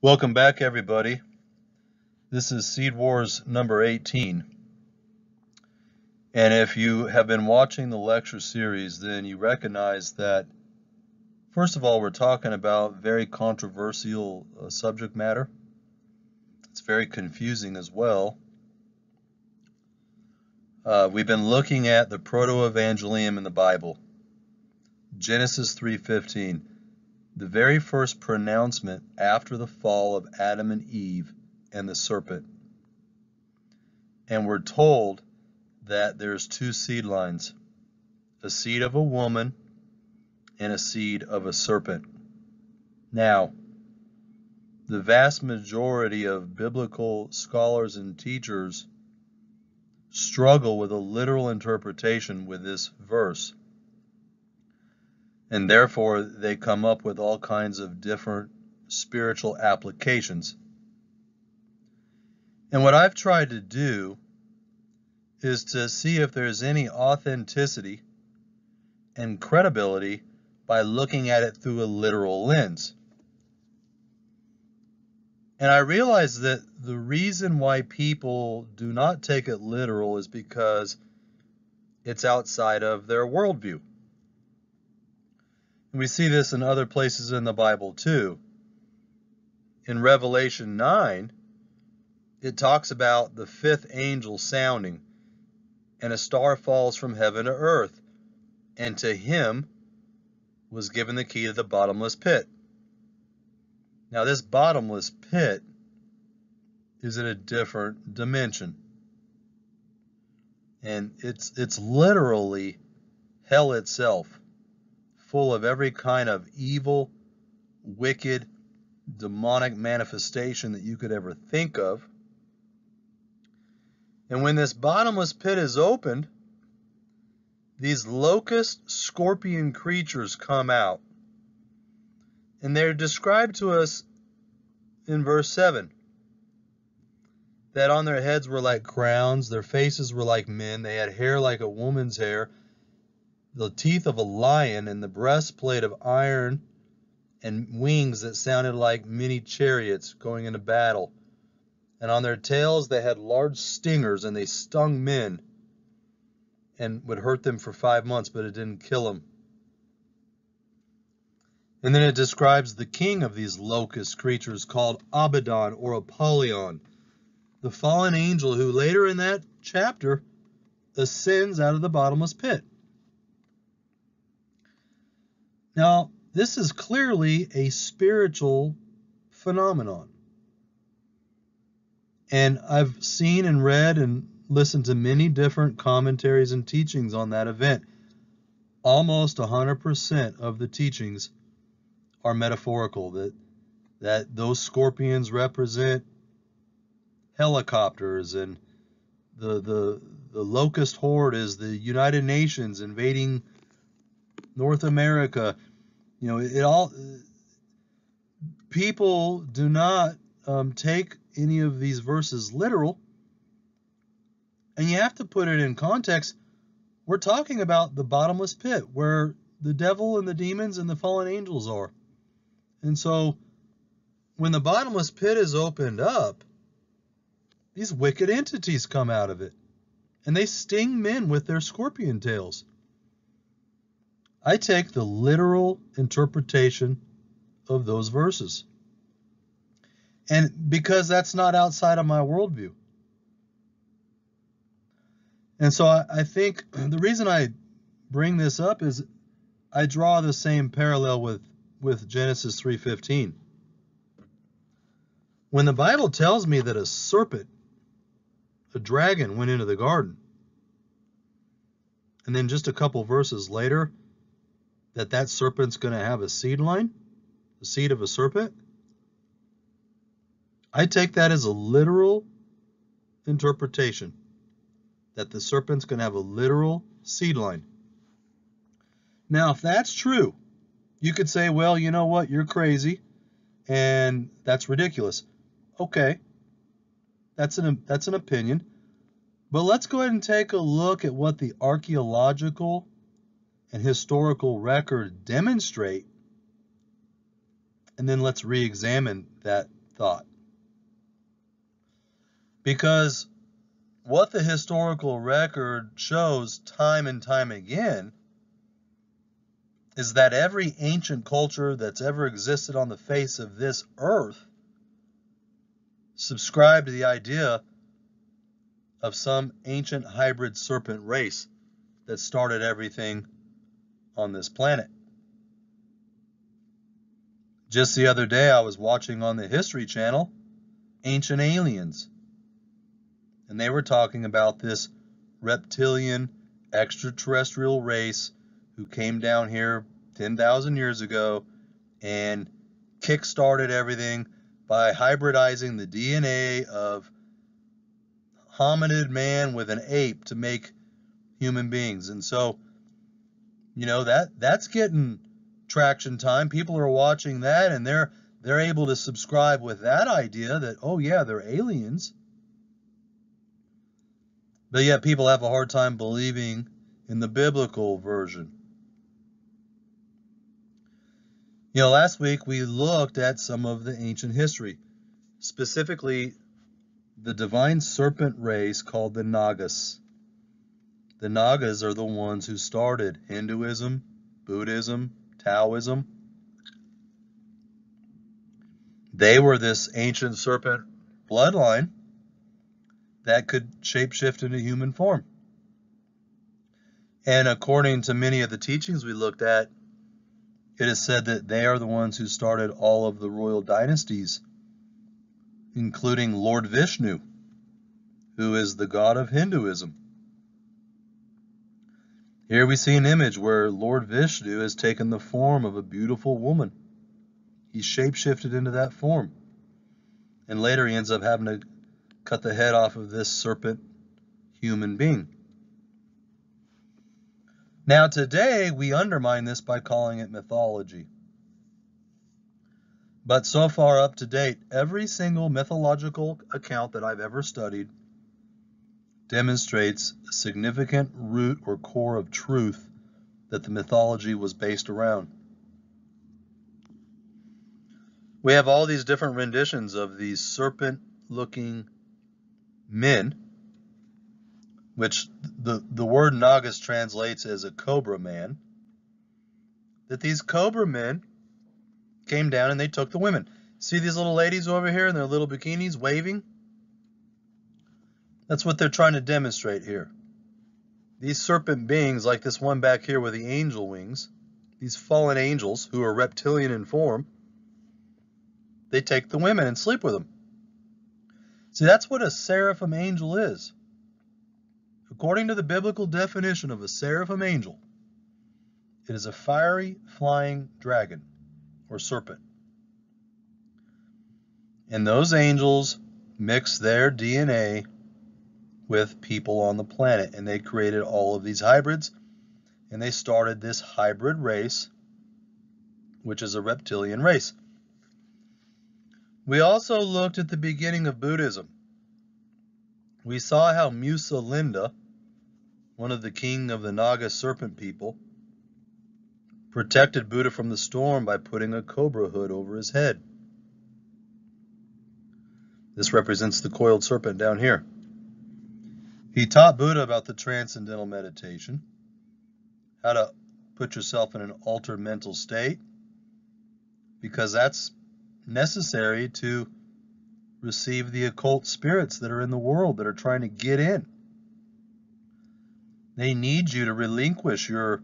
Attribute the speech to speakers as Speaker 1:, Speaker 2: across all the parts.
Speaker 1: Welcome back, everybody. This is Seed Wars number 18. And if you have been watching the lecture series, then you recognize that, first of all, we're talking about very controversial subject matter. It's very confusing as well. We've been looking at the Proto-Evangelium in the Bible, Genesis 3:15. The very first pronouncement after the fall of Adam and Eve and the serpent. And we're told that there's two seed lines, a seed of a woman and a seed of a serpent. Now, the vast majority of biblical scholars and teachers struggle with a literal interpretation with this verse. And therefore, they come up with all kinds of different spiritual applications. And what I've tried to do is to see if there's any authenticity and credibility by looking at it through a literal lens. And I realize that the reason why people do not take it literal is because it's outside of their worldview. We see this in other places in the Bible too. In Revelation 9, it talks about the fifth angel sounding, and a star falls from heaven to earth, and to him was given the key to the bottomless pit. Now, this bottomless pit is in a different dimension. And it's literally hell itself, full of every kind of evil, wicked, demonic manifestation that you could ever think of. And when this bottomless pit is opened, these locust scorpion creatures come out. And they're described to us in verse 7. That on their heads were like crowns, their faces were like men, they had hair like a woman's hair, the teeth of a lion, and the breastplate of iron, and wings that sounded like many chariots going into battle. And on their tails they had large stingers, and they stung men and would hurt them for 5 months, but it didn't kill them. And then it describes the king of these locust creatures called Abaddon or Apollyon, the fallen angel who later in that chapter ascends out of the bottomless pit. Now, this is clearly a spiritual phenomenon. And I've seen and read and listened to many different commentaries and teachings on that event. Almost 100% of the teachings are metaphorical, that those scorpions represent helicopters, and the locust horde is the United Nations invading North America. You know, people do not take any of these verses literal, and you have to put it in context. We're talking about the bottomless pit where the devil and the demons and the fallen angels are. And so when the bottomless pit is opened up, these wicked entities come out of it, and they sting men with their scorpion tails. I take the literal interpretation of those verses. And because that's not outside of my worldview. And so I think the reason I bring this up is I draw the same parallel with Genesis 3:15. When the Bible tells me that a serpent, a dragon, went into the garden, and then just a couple verses later, that serpent's going to have a seed line, the seed of a serpent, I take that as a literal interpretation, that the serpent's going to have a literal seed line. Now, if that's true, you could say, well, you know what, you're crazy, and that's ridiculous. Okay, that's an opinion. But let's go ahead and take a look at what the archaeological and historical record demonstrate, and then let's re-examine that thought. Because what the historical record shows time and time again is that every ancient culture that's ever existed on the face of this earth subscribed to the idea of some ancient hybrid serpent race that started everything on this planet. Just the other day, I was watching on the History Channel Ancient Aliens, and they were talking about this reptilian extraterrestrial race who came down here 10,000 years ago and kick-started everything by hybridizing the DNA of hominid man with an ape to make human beings. And so, you know, that's getting traction time. People are watching that, and they're able to subscribe with that idea that, oh yeah, they're aliens. But yet people have a hard time believing in the biblical version. You know, last week we looked at some of the ancient history, specifically the divine serpent race called the Nagas. The Nagas are the ones who started Hinduism, Buddhism, Taoism. They were this ancient serpent bloodline that could shapeshift into human form. And according to many of the teachings we looked at, it is said that they are the ones who started all of the royal dynasties, including Lord Vishnu, who is the god of Hinduism. Here we see an image where Lord Vishnu has taken the form of a beautiful woman. He's shapeshifted into that form. And later he ends up having to cut the head off of this serpent human being. Now today we undermine this by calling it mythology. But so far up to date, every single mythological account that I've ever studied demonstrates a significant root or core of truth that the mythology was based around. We have all these different renditions of these serpent-looking men, which the word Nagas translates as a cobra man, that these cobra men came down and they took the women. See these little ladies over here in their little bikinis waving? That's what they're trying to demonstrate here. These serpent beings, like this one back here with the angel wings, these fallen angels who are reptilian in form, they take the women and sleep with them. See, that's what a seraphim angel is. According to the biblical definition of a seraphim angel, it is a fiery flying dragon or serpent. And those angels mix their DNA with people on the planet, and they created all of these hybrids, and they started this hybrid race, which is a reptilian race. We also looked at the beginning of Buddhism. We saw how Musa-Linda, one of the king of the Naga serpent people, protected Buddha from the storm by putting a cobra hood over his head. This represents the coiled serpent down here. He taught Buddha about the transcendental meditation, how to put yourself in an altered mental state, because that's necessary to receive the occult spirits that are in the world that are trying to get in. They need you to relinquish your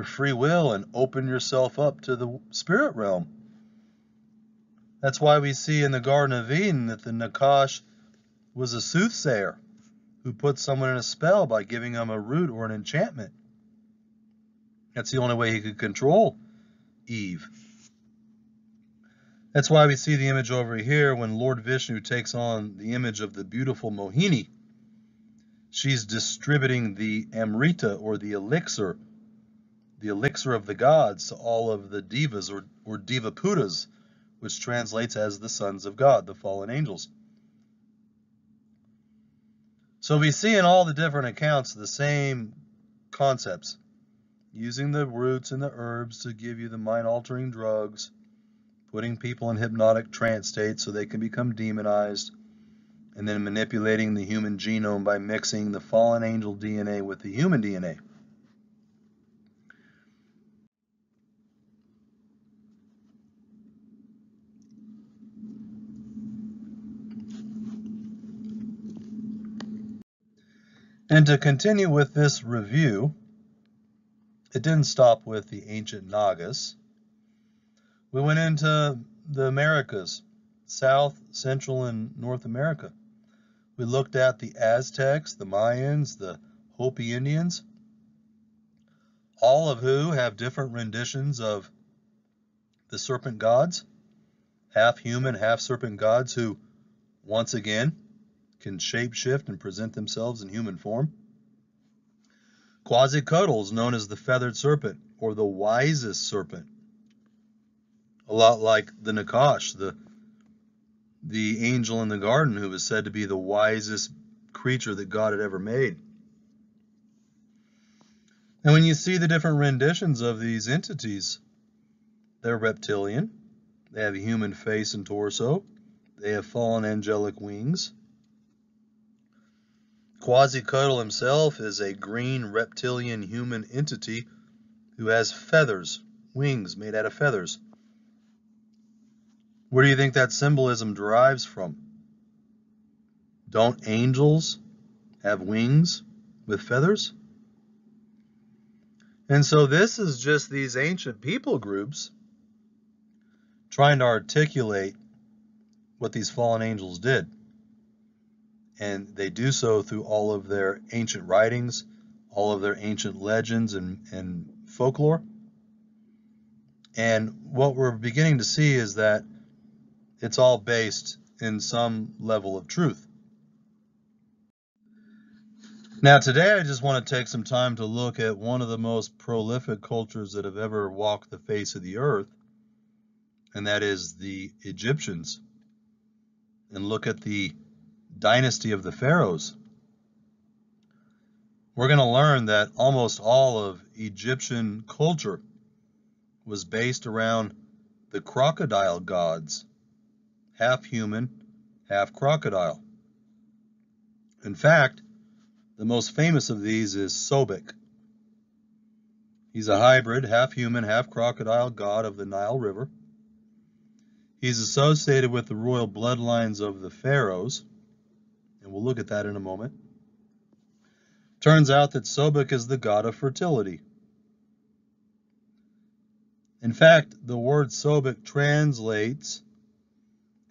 Speaker 1: free will and open yourself up to the spirit realm. That's why we see in the Garden of Eden that the Nakash was a soothsayer who put someone in a spell by giving them a root or an enchantment. That's the only way he could control Eve. That's why we see the image over here when Lord Vishnu takes on the image of the beautiful Mohini. She's distributing the Amrita, or the elixir of the gods, to all of the divas or divaputas, which translates as the sons of God, the fallen angels. So we see in all the different accounts the same concepts, using the roots and the herbs to give you the mind-altering drugs, putting people in hypnotic trance states so they can become demonized, and then manipulating the human genome by mixing the fallen angel DNA with the human DNA. And to continue with this review, it didn't stop with the ancient Nagas. We went into the Americas, South, Central, and North America. We looked at the Aztecs, the Mayans, the Hopi Indians, all of who have different renditions of the serpent gods, half human, half serpent gods who, once again, can shapeshift and present themselves in human form. Quetzalcoatl, known as the Feathered Serpent, or the wisest serpent. A lot like the Nakash, the angel in the garden who was said to be the wisest creature that God had ever made. And when you see the different renditions of these entities, they're reptilian, they have a human face and torso, they have fallen angelic wings. Quetzalcoatl himself is a green reptilian human entity who has feathers, wings made out of feathers. Where do you think that symbolism derives from? Don't angels have wings with feathers? And so this is just these ancient people groups trying to articulate what these fallen angels did. And they do so through all of their ancient writings, all of their ancient legends and folklore. And what we're beginning to see is that it's all based in some level of truth. Now today I just want to take some time to look at one of the most prolific cultures that have ever walked the face of the earth, and that is the Egyptians, and look at the dynasty of the Pharaohs. We're going to learn that almost all of Egyptian culture was based around the crocodile gods, half human, half crocodile. In fact, the most famous of these is Sobek. He's a hybrid, half human, half crocodile god of the Nile River. He's associated with the royal bloodlines of the Pharaohs, and we'll look at that in a moment. Turns out that Sobek is the god of fertility. In fact, the word Sobek translates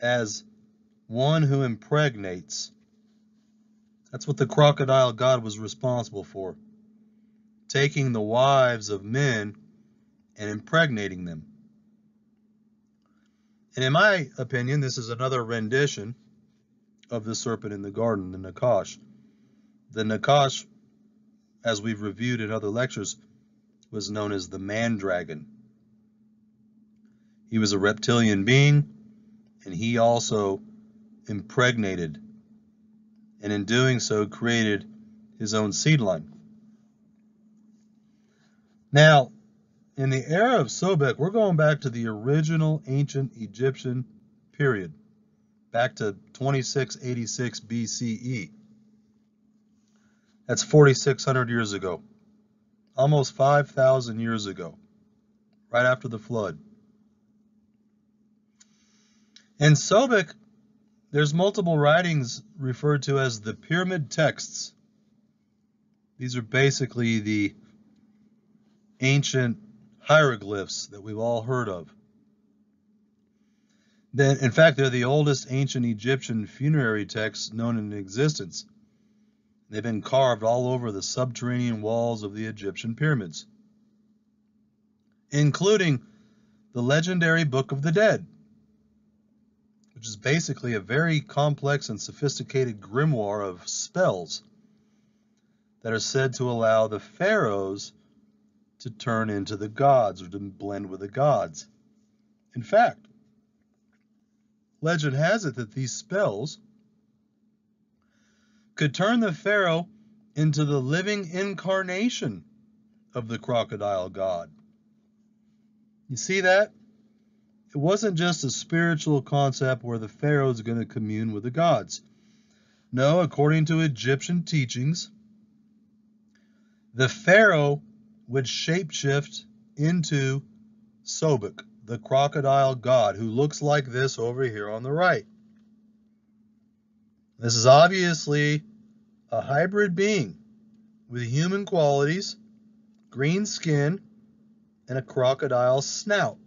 Speaker 1: as one who impregnates. That's what the crocodile god was responsible for, taking the wives of men and impregnating them. And in my opinion, this is another rendition of the serpent in the garden, the Nakash. The Nakash, as we've reviewed in other lectures, was known as the man-dragon. He was a reptilian being, and he also impregnated, and in doing so created his own seed line. Now, in the era of Sobek, we're going back to the original ancient Egyptian period, back to 2686 BCE. That's 4,600 years ago, almost 5,000 years ago, right after the flood. In Sobek, there's multiple writings referred to as the pyramid texts. These are basically the ancient hieroglyphs that we've all heard of. In fact, they're the oldest ancient Egyptian funerary texts known in existence. They've been carved all over the subterranean walls of the Egyptian pyramids, including the legendary Book of the Dead, which is basically a very complex and sophisticated grimoire of spells that are said to allow the pharaohs to turn into the gods or to blend with the gods. In fact, legend has it that these spells could turn the pharaoh into the living incarnation of the crocodile god. You see that? it wasn't just a spiritual concept where the Pharaoh is going to commune with the gods. No, according to Egyptian teachings, the Pharaoh would shapeshift into Sobek, the crocodile god, who looks like this over here on the right. This is obviously a hybrid being with human qualities, green skin, and a crocodile snout.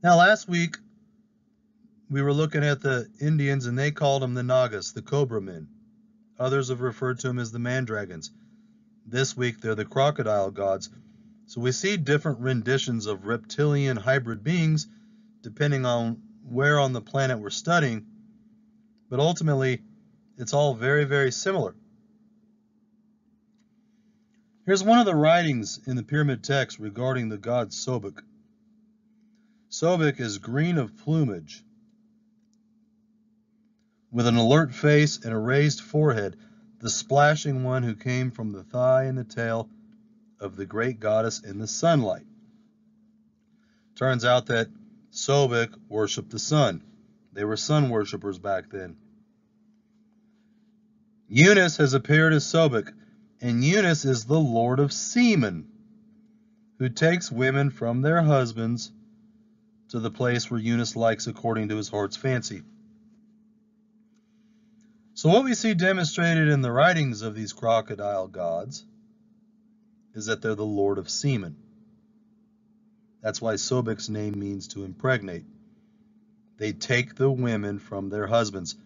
Speaker 1: Now, last week, we were looking at the Indians, and they called them the Nagas, the Cobra men. Others have referred to them as the Mandragons. This week, they're the crocodile gods. So we see different renditions of reptilian hybrid beings, depending on where on the planet we're studying. But ultimately, it's all very, very similar. Here's one of the writings in the pyramid text regarding the god Sobek. Sobek is green of plumage, with an alert face and a raised forehead, the splashing one who came from the thigh and the tail of the great goddess in the sunlight. Turns out that Sobek worshipped the sun. They were sun worshippers back then. Uranus has appeared as Sobek, and Uranus is the lord of semen, who takes women from their husbands to the place where Uranus likes according to his heart's fancy. So what we see demonstrated in the writings of these crocodile gods is that they're the lord of semen. That's why Sobek's name means to impregnate. They take the women from their husbands.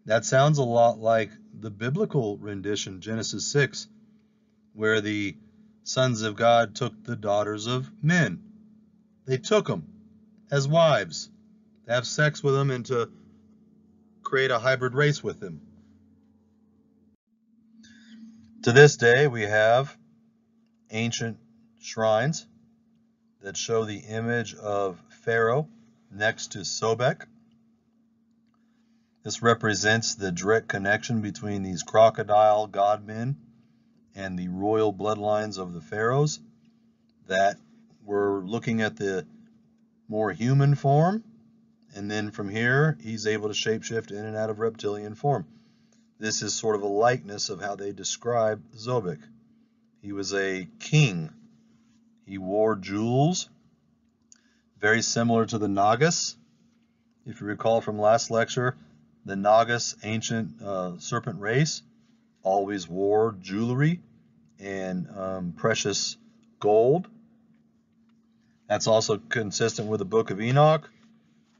Speaker 1: That sounds a lot like the biblical rendition, Genesis 6, where the sons of God took the daughters of men. They took them as wives, to have sex with them and to create a hybrid race with them. To this day, we have ancient shrines that show the image of Pharaoh next to Sobek. This represents the direct connection between these crocodile godmen and the royal bloodlines of the Pharaohs that were looking at the more human form, and then from here he's able to shapeshift in and out of reptilian form. This is sort of a likeness of how they describe Sobek. He was a king. He wore jewels, very similar to the Nagas. If you recall from last lecture, the Nagas, ancient serpent race, always wore jewelry and precious gold. That's also consistent with the book of Enoch,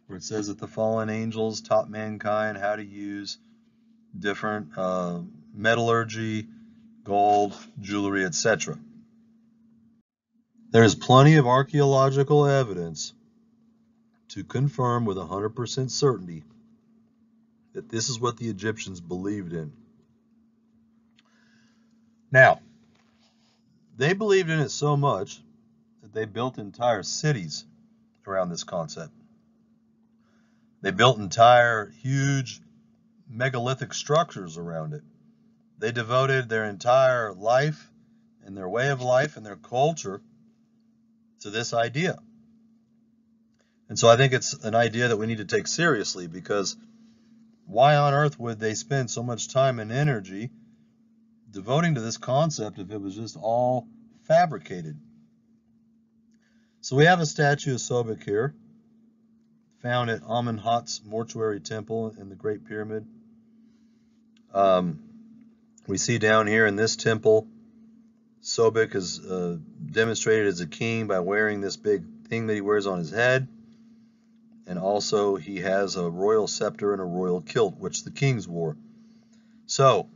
Speaker 1: where it says that the fallen angels taught mankind how to use different metallurgy, gold, jewelry, etc. There is plenty of archaeological evidence to confirm with 100% certainty that this is what the Egyptians believed in. Now, they believed in it so much that they built entire cities around this concept. They built entire huge megalithic structures around it. They devoted their entire life and their way of life and their culture to this idea. And so I think it's an idea that we need to take seriously, because why on earth would they spend so much time and energy devoting to this concept if it was just all fabricated? So we have a statue of Sobek here, found at Amenhotep's mortuary temple in the Great Pyramid. We see down here in this temple, Sobek is demonstrated as a king by wearing this big thing that he wears on his head. And also he has a royal scepter and a royal kilt, which the kings wore. So,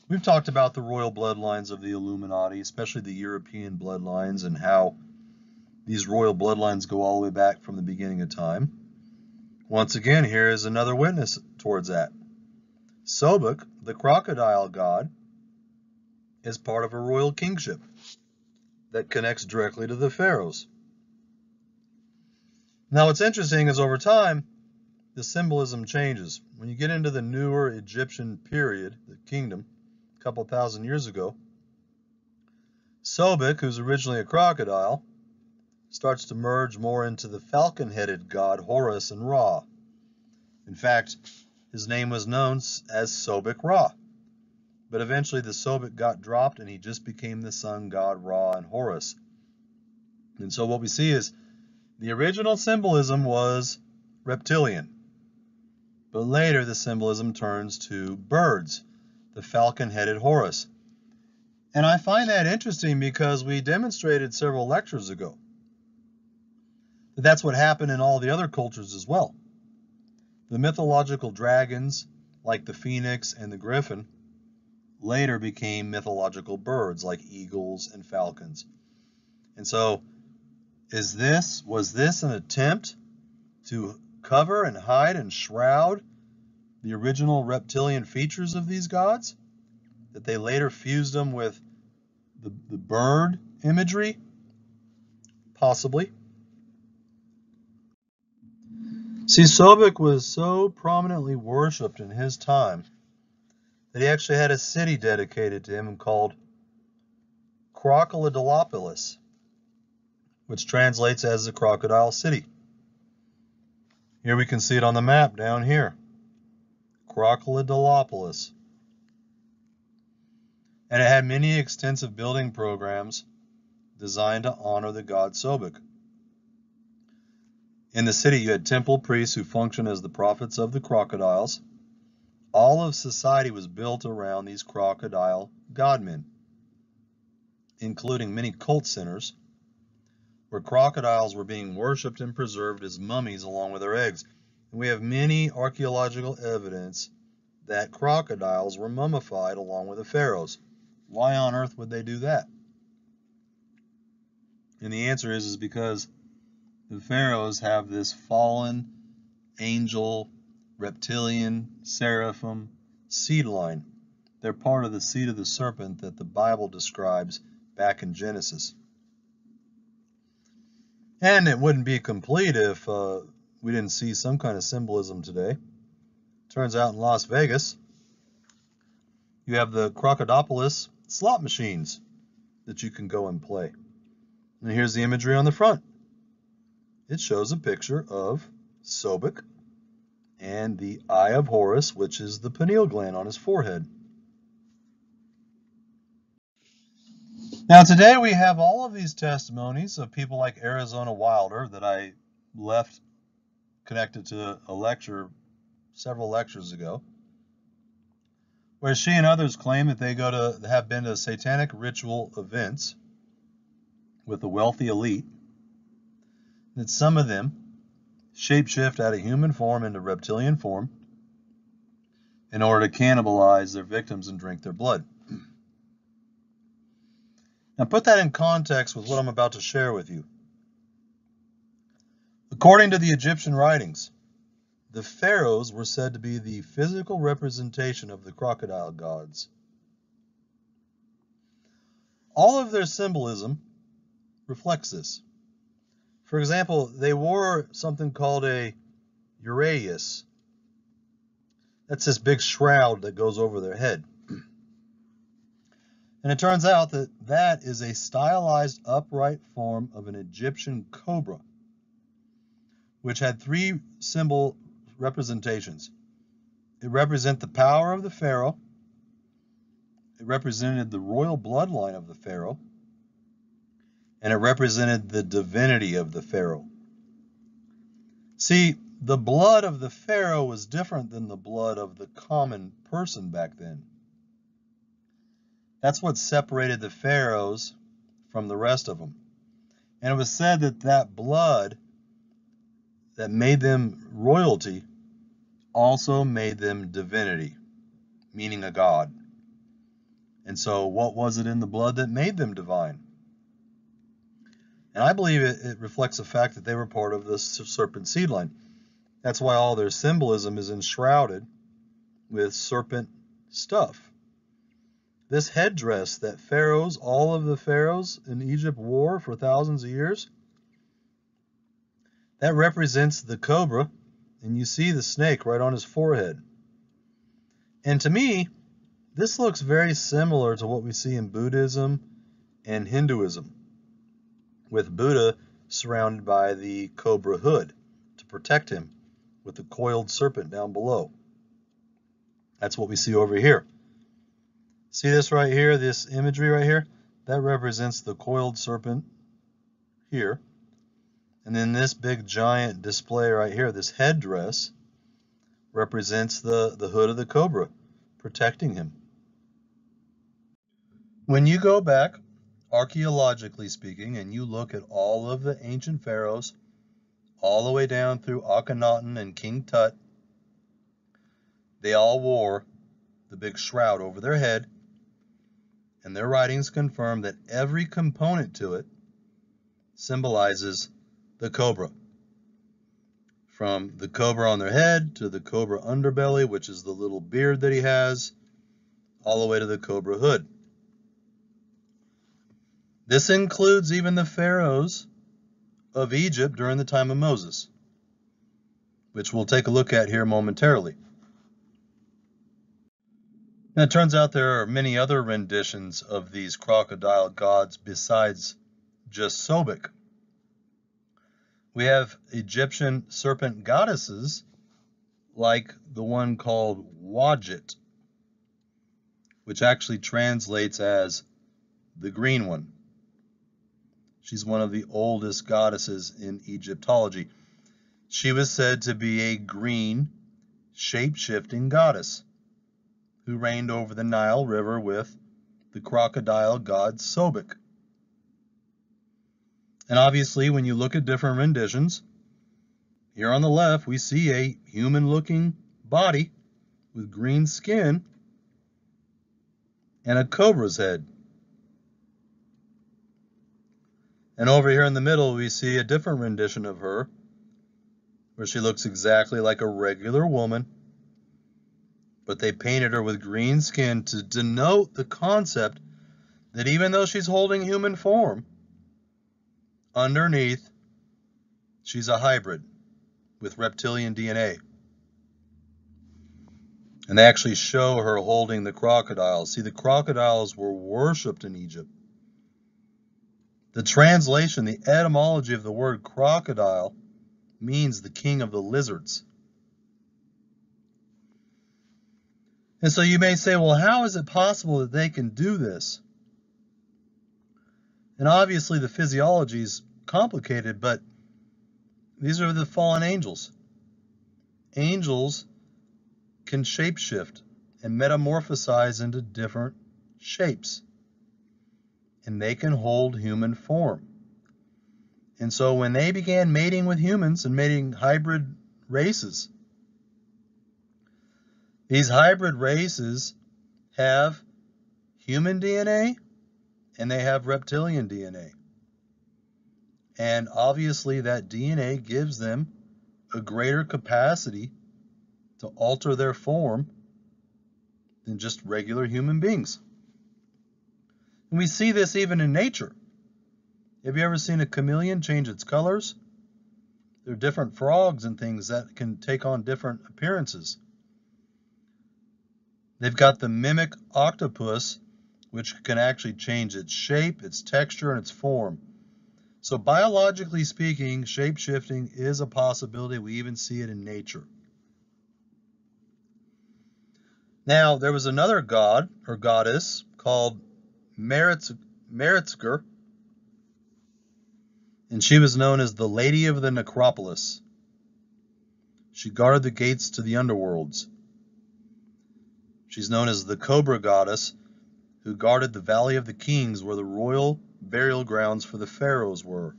Speaker 1: we've talked about the royal bloodlines of the Illuminati, especially the European bloodlines, and how these royal bloodlines go all the way back from the beginning of time. Once again, here is another witness towards that. Sobek, the crocodile god, is part of a royal kingship that connects directly to the Pharaohs. Now, what's interesting is over time, the symbolism changes. When you get into the newer Egyptian period, the kingdom, a couple thousand years ago, Sobek, who's originally a crocodile, starts to merge more into the falcon-headed god Horus and Ra. In fact, his name was known as Sobek Ra. But eventually the Sobek got dropped and he just became the sun god Ra and Horus. And so what we see is the original symbolism was reptilian. But later the symbolism turns to birds, the falcon-headed Horus. And I find that interesting because we demonstrated several lectures ago that that's what happened in all the other cultures as well. The mythological dragons, like the phoenix and the griffin, later became mythological birds like eagles and falcons. And so, was this an attempt to cover and hide and shroud the original reptilian features of these gods? That they later fused them with the bird imagery? Possibly. See, Sobek was so prominently worshipped in his time that he actually had a city dedicated to him called Crocodile, which translates as the Crocodile City. Here we can see it on the map down here. Crocodile. And it had many extensive building programs designed to honor the god Sobek. In the city, you had temple priests who functioned as the prophets of the crocodiles. All of society was built around these crocodile godmen, including many cult centers, where crocodiles were being worshipped and preserved as mummies along with their eggs. And we have many archaeological evidence that crocodiles were mummified along with the pharaohs. Why on earth would they do that? And the answer is because the pharaohs have this fallen angel, reptilian, seraphim seed line. They're part of the seed of the serpent that the Bible describes back in Genesis. And it wouldn't be complete if we didn't see some kind of symbolism today. Turns out in Las Vegas, you have the Crocodipolis slot machines that you can go and play. And here's the imagery on the front. It shows a picture of Sobek and the eye of Horus, which is the pineal gland on his forehead. Now today we have all of these testimonies of people like Arizona Wilder that I left connected to a lecture several lectures ago, where she and others claim that they have been to satanic ritual events with the wealthy elite, that some of them shapeshift out of human form into reptilian form in order to cannibalize their victims and drink their blood. Now put that in context with what I'm about to share with you. According to the Egyptian writings, the pharaohs were said to be the physical representation of the crocodile gods. All of their symbolism reflects this. For example, they wore something called a uraeus. That's this big shroud that goes over their head. And it turns out that that is a stylized upright form of an Egyptian cobra, which had three symbol representations. It represented the power of the pharaoh. It represented the royal bloodline of the pharaoh. And it represented the divinity of the pharaoh. See, the blood of the pharaoh was different than the blood of the common person back then. That's what separated the pharaohs from the rest of them. And it was said that that blood that made them royalty also made them divinity, meaning a god. And so what was it in the blood that made them divine? And I believe it reflects the fact that they were part of the serpent seed line. That's why all their symbolism is enshrouded with serpent stuff. This headdress that pharaohs, all of the pharaohs in Egypt wore for thousands of years, that represents the cobra, and you see the snake right on his forehead. And to me, this looks very similar to what we see in Buddhism and Hinduism, with Buddha surrounded by the cobra hood to protect him with the coiled serpent down below. That's what we see over here. See this right here, this imagery right here? That represents the coiled serpent here. And then this big giant display right here, this headdress, represents the hood of the cobra, protecting him. When you go back, archaeologically speaking, and you look at all of the ancient pharaohs, all the way down through Akhenaten and King Tut, they all wore the big shroud over their head, and their writings confirm that every component to it symbolizes the cobra. From the cobra on their head to the cobra underbelly, which is the little beard that he has, all the way to the cobra hood. This includes even the pharaohs of Egypt during the time of Moses, which we'll take a look at here momentarily. Now, it turns out there are many other renditions of these crocodile gods besides just Sobek. We have Egyptian serpent goddesses like the one called Wadjet, which actually translates as the green one. She's one of the oldest goddesses in Egyptology. She was said to be a green, shape-shifting goddess who reigned over the Nile River with the crocodile god Sobek. And obviously, when you look at different renditions, here on the left, we see a human-looking body with green skin and a cobra's head. And over here in the middle, we see a different rendition of her, where she looks exactly like a regular woman, but they painted her with green skin to denote the concept that even though she's holding human form, underneath, she's a hybrid with reptilian DNA. And they actually show her holding the crocodiles. See, the crocodiles were worshipped in Egypt. The translation, the etymology of the word crocodile means the king of the lizards. And so you may say, well, how is it possible that they can do this? And obviously the physiology is complicated, but these are the fallen angels. Angels can shapeshift and metamorphosize into different shapes. And they can hold human form. And so when they began mating with humans and mating hybrid races, these hybrid races have human DNA and they have reptilian DNA. And obviously that DNA gives them a greater capacity to alter their form than just regular human beings. And we see this even in nature. Have you ever seen a chameleon change its colors? There are different frogs and things that can take on different appearances. They've got the mimic octopus, which can actually change its shape, its texture, and its form. So biologically speaking, shape-shifting is a possibility. We even see it in nature. Now, there was another god or goddess called Meretsker, and she was known as the Lady of the Necropolis. She guarded the gates to the underworlds. She's known as the Cobra Goddess, who guarded the Valley of the Kings, where the royal burial grounds for the Pharaohs were.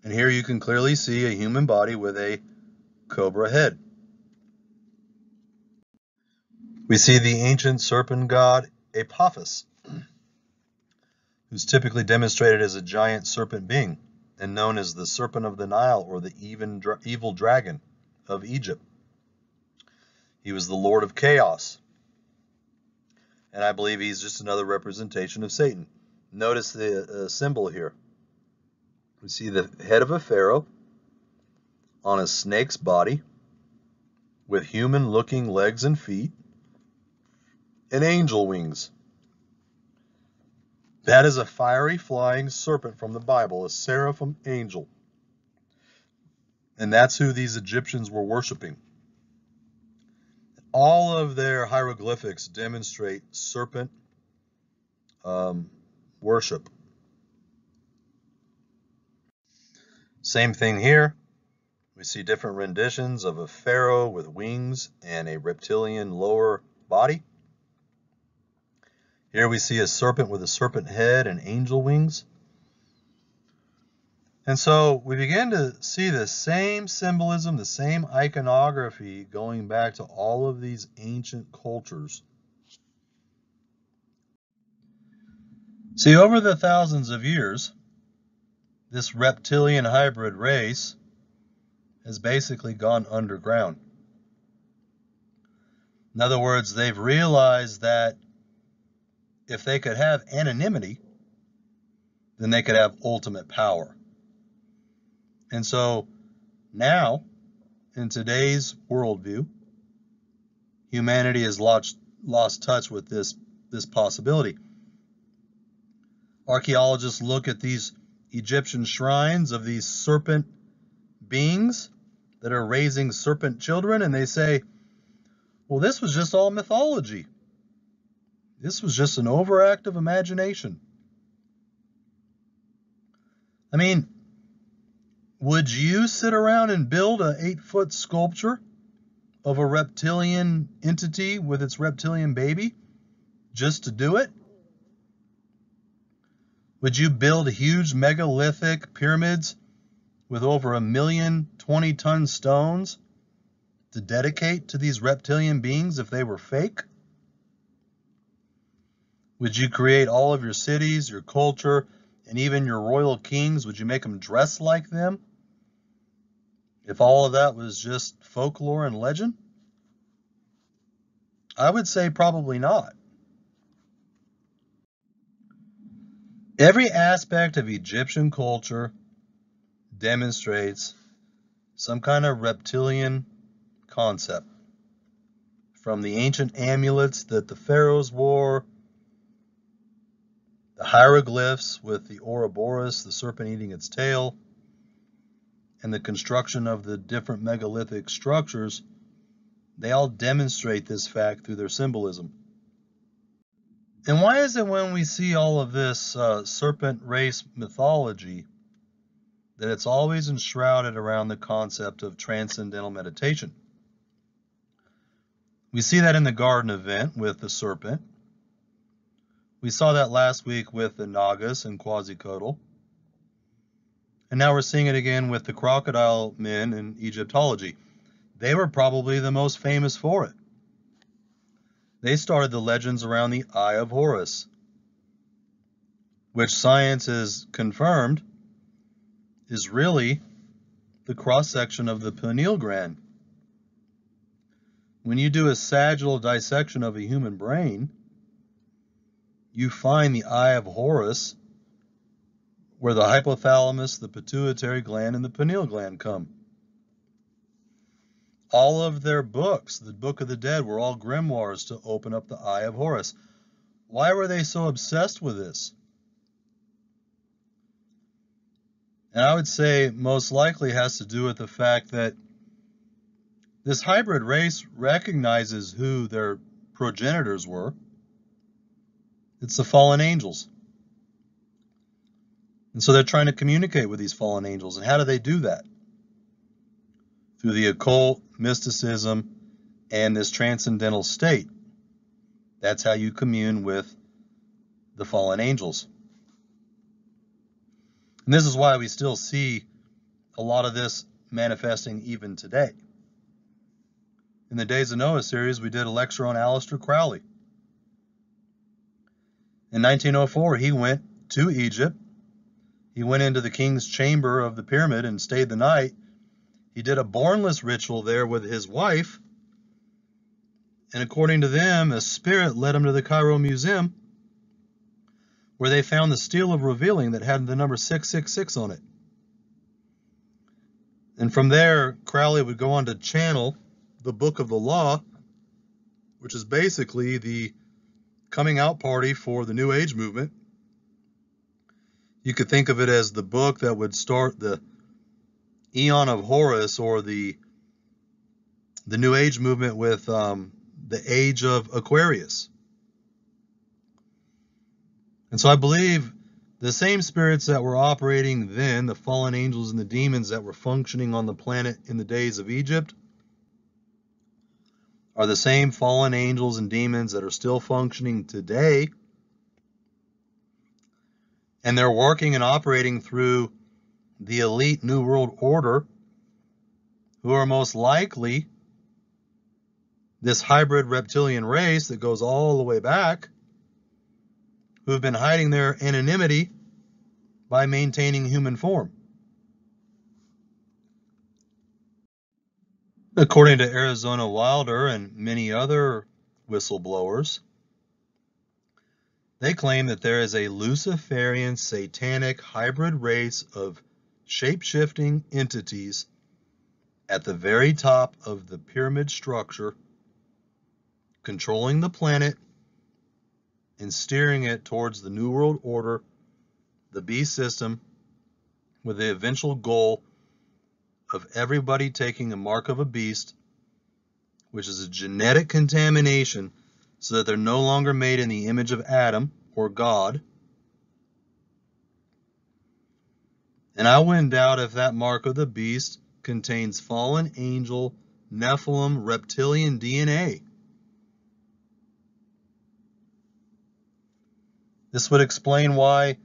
Speaker 1: And here you can clearly see a human body with a cobra head. We see the ancient serpent god Apophis, who's typically demonstrated as a giant serpent being and known as the Serpent of the Nile or the evil dragon of Egypt. He was the Lord of Chaos. And I believe he's just another representation of Satan. Notice the symbol here. We see the head of a pharaoh on a snake's body with human-looking legs and feet and angel wings. That is a fiery flying serpent from the Bible, a seraphim angel. And that's who these Egyptians were worshiping. All of their hieroglyphics demonstrate serpent worship. Same thing here. We see different renditions of a pharaoh with wings and a reptilian lower body. Here we see a serpent with a serpent head and angel wings. And so we begin to see the same symbolism, the same iconography going back to all of these ancient cultures. See, over the thousands of years, this reptilian hybrid race has basically gone underground. In other words, they've realized that if they could have anonymity, then they could have ultimate power. And so now, in today's worldview, humanity has lost touch with this possibility. Archaeologists look at these Egyptian shrines of these serpent beings that are raising serpent children, and they say, well, this was just all mythology. This was just an overactive imagination. I mean, would you sit around and build an 8-foot sculpture of a reptilian entity with its reptilian baby just to do it? Would you build huge megalithic pyramids with over 1 million 20-ton stones to dedicate to these reptilian beings if they were fake? Would you create all of your cities, your culture, and even your royal kings? Would you make them dress like them if all of that was just folklore and legend? I would say probably not. Every aspect of Egyptian culture demonstrates some kind of reptilian concept. From the ancient amulets that the pharaohs wore, the hieroglyphs with the Ouroboros, the serpent eating its tail, and the construction of the different megalithic structures, they all demonstrate this fact through their symbolism. And why is it when we see all of this serpent race mythology that it's always enshrouded around the concept of transcendental meditation? We see that in the garden event with the serpent. We saw that last week with the Nagas and Quetzalcoatl. And now we're seeing it again with the crocodile men in Egyptology. They were probably the most famous for it. They started the legends around the Eye of Horus, which science has confirmed is really the cross-section of the pineal gland. When you do a sagittal dissection of a human brain, you find the Eye of Horus where the hypothalamus, the pituitary gland, and the pineal gland come. All of their books, the Book of the Dead, were all grimoires to open up the Eye of Horus. Why were they so obsessed with this? And I would say most likely has to do with the fact that this hybrid race recognizes who their progenitors were. It's the fallen angels. And so they're trying to communicate with these fallen angels. And how do they do that? Through the occult, mysticism, and this transcendental state. That's how you commune with the fallen angels. And this is why we still see a lot of this manifesting even today. In the Days of Noah series, we did a lecture on Aleister Crowley. In 1904, he went to Egypt. He went into the king's chamber of the pyramid and stayed the night. He did a bornless ritual there with his wife. And according to them, a spirit led him to the Cairo Museum, where they found the stele of revealing that had the number 666 on it. And from there, Crowley would go on to channel the Book of the Law, which is basically the coming out party for the New Age movement, You could think of it as the book that would start the Eon of Horus, or the New Age movement with the Age of Aquarius. And so I believe the same spirits that were operating then, the fallen angels and the demons that were functioning on the planet in the days of Egypt, are the same fallen angels and demons that are still functioning today. And they're working and operating through the elite New World Order, who are most likely this hybrid reptilian race that goes all the way back, who have been hiding their anonymity by maintaining human form. According to Arizona Wilder and many other whistleblowers, they claim that there is a Luciferian satanic hybrid race of shape-shifting entities at the very top of the pyramid structure, controlling the planet and steering it towards the New World Order, the beast system, with the eventual goal of everybody taking a mark of a beast, which is a genetic contamination, so that they're no longer made in the image of Adam or God. And I wouldn't doubt if that mark of the beast contains fallen angel, Nephilim, reptilian DNA. This would explain why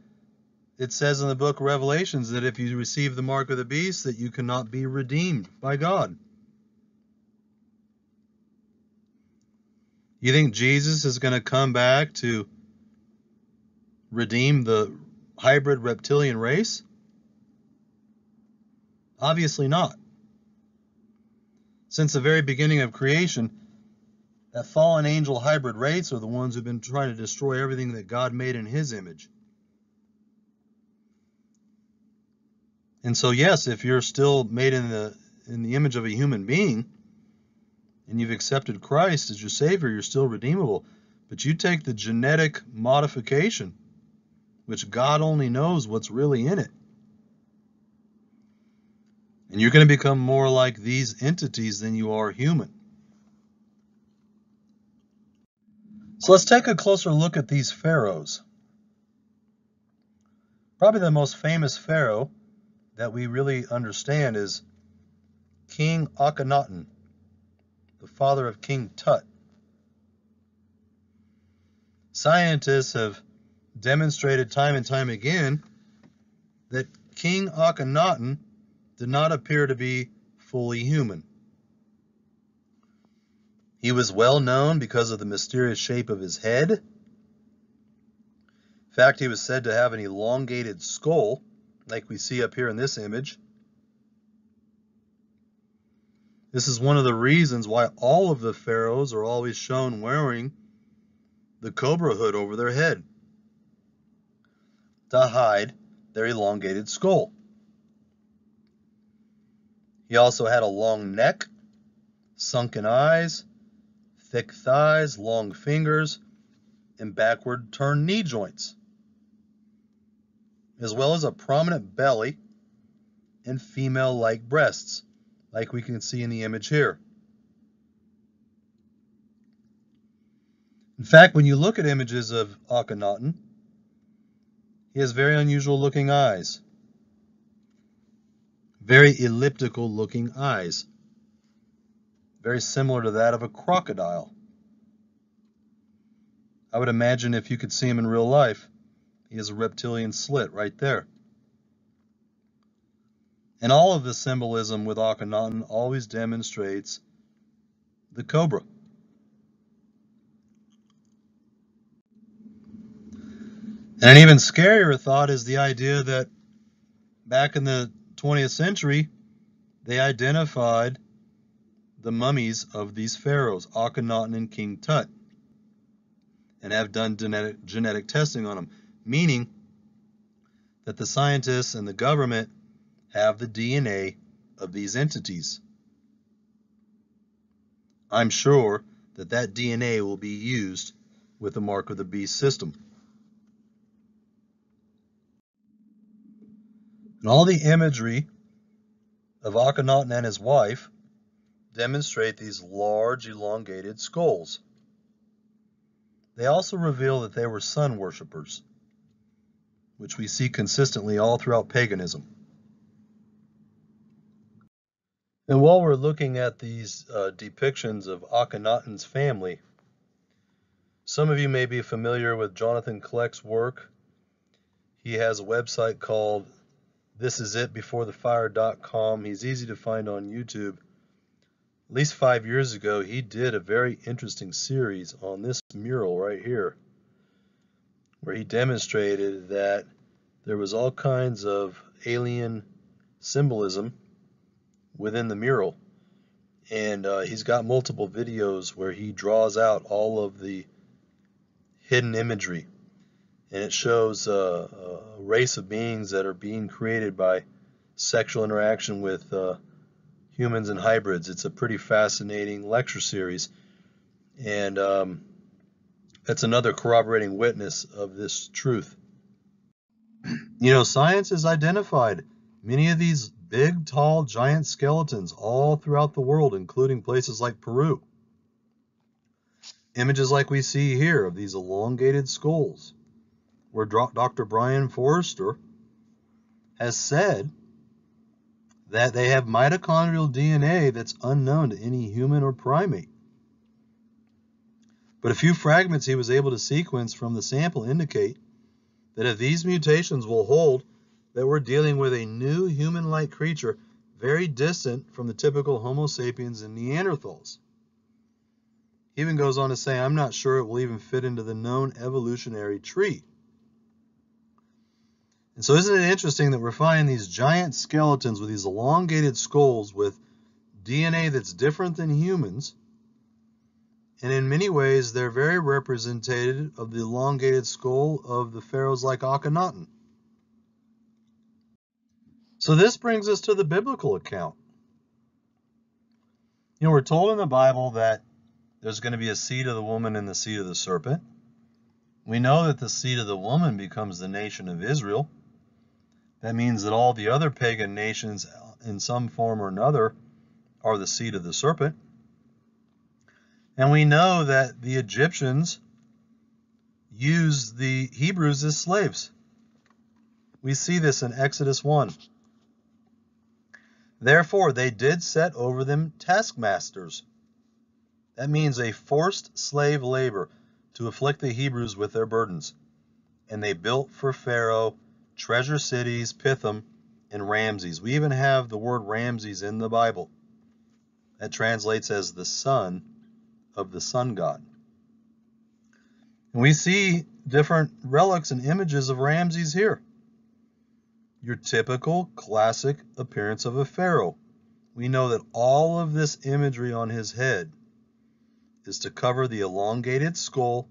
Speaker 1: it says in the book of Revelations that if you receive the mark of the beast, that you cannot be redeemed by God. You think Jesus is going to come back to redeem the hybrid reptilian race? Obviously not. Since the very beginning of creation, that fallen angel hybrid race are the ones who've been trying to destroy everything that God made in His image. And so yes, if you're still made in the image of a human being, and you've accepted Christ as your Savior, you're still redeemable. But you take the genetic modification, which God only knows what's really in it, and you're going to become more like these entities than you are human. So let's take a closer look at these pharaohs. Probably the most famous pharaoh that we really understand is King Akhenaten, the father of King Tut. Scientists have demonstrated time and time again that King Akhenaten did not appear to be fully human. He was well known because of the mysterious shape of his head. In fact, he was said to have an elongated skull, like we see up here in this image. This is one of the reasons why all of the pharaohs are always shown wearing the cobra hood over their head, to hide their elongated skull. He also had a long neck, sunken eyes, thick thighs, long fingers, and backward turned knee joints, as well as a prominent belly and female-like breasts, like we can see in the image here. In fact, when you look at images of Akhenaten, he has very unusual looking eyes, very elliptical looking eyes, very similar to that of a crocodile. I would imagine if you could see him in real life, he has a reptilian slit right there. And all of the symbolism with Akhenaten always demonstrates the cobra. And an even scarier thought is the idea that back in the 20th century, they identified the mummies of these pharaohs, Akhenaten and King Tut, and have done genetic testing on them, meaning that the scientists and the government have the DNA of these entities. I'm sure that that DNA will be used with the Mark of the Beast system. And all the imagery of Akhenaten and his wife demonstrate these large, elongated skulls. They also reveal that they were sun worshippers, which we see consistently all throughout paganism. And while we're looking at these depictions of Akhenaten's family, some of you may be familiar with Jonathan Kleck's work. He has a website called thisisitbeforethefire.com. He's easy to find on YouTube. At least 5 years ago, he did a very interesting series on this mural right here, where he demonstrated that there was all kinds of alien symbolism within the mural. And he's got multiple videos where he draws out all of the hidden imagery. And it shows a race of beings that are being created by sexual interaction with humans and hybrids. It's a pretty fascinating lecture series. And that's another corroborating witness of this truth. You know, science has identified many of these big, tall, giant skeletons all throughout the world, including places like Peru. Images like we see here of these elongated skulls, where Dr. Brian Forrester has said that they have mitochondrial DNA that's unknown to any human or primate. But a few fragments he was able to sequence from the sample indicate that if these mutations will hold, that we're dealing with a new human-like creature very distant from the typical Homo sapiens and Neanderthals. He even goes on to say, I'm not sure it will even fit into the known evolutionary tree. And so isn't it interesting that we're finding these giant skeletons with these elongated skulls with DNA that's different than humans, and in many ways they're very representative of the elongated skull of the pharaohs like Akhenaten. So this brings us to the biblical account. You know, we're told in the Bible that there's going to be a seed of the woman and the seed of the serpent. We know that the seed of the woman becomes the nation of Israel. That means that all the other pagan nations in some form or another are the seed of the serpent. And we know that the Egyptians used the Hebrews as slaves. We see this in Exodus 1. Therefore, they did set over them taskmasters. That means a forced slave labor to afflict the Hebrews with their burdens. And they built for Pharaoh treasure cities, Pithom, and Ramses. We even have the word Ramses in the Bible. That translates as the son of the sun god. And we see different relics and images of Ramses here. Your typical classic appearance of a pharaoh. We know that all of this imagery on his head is to cover the elongated skull,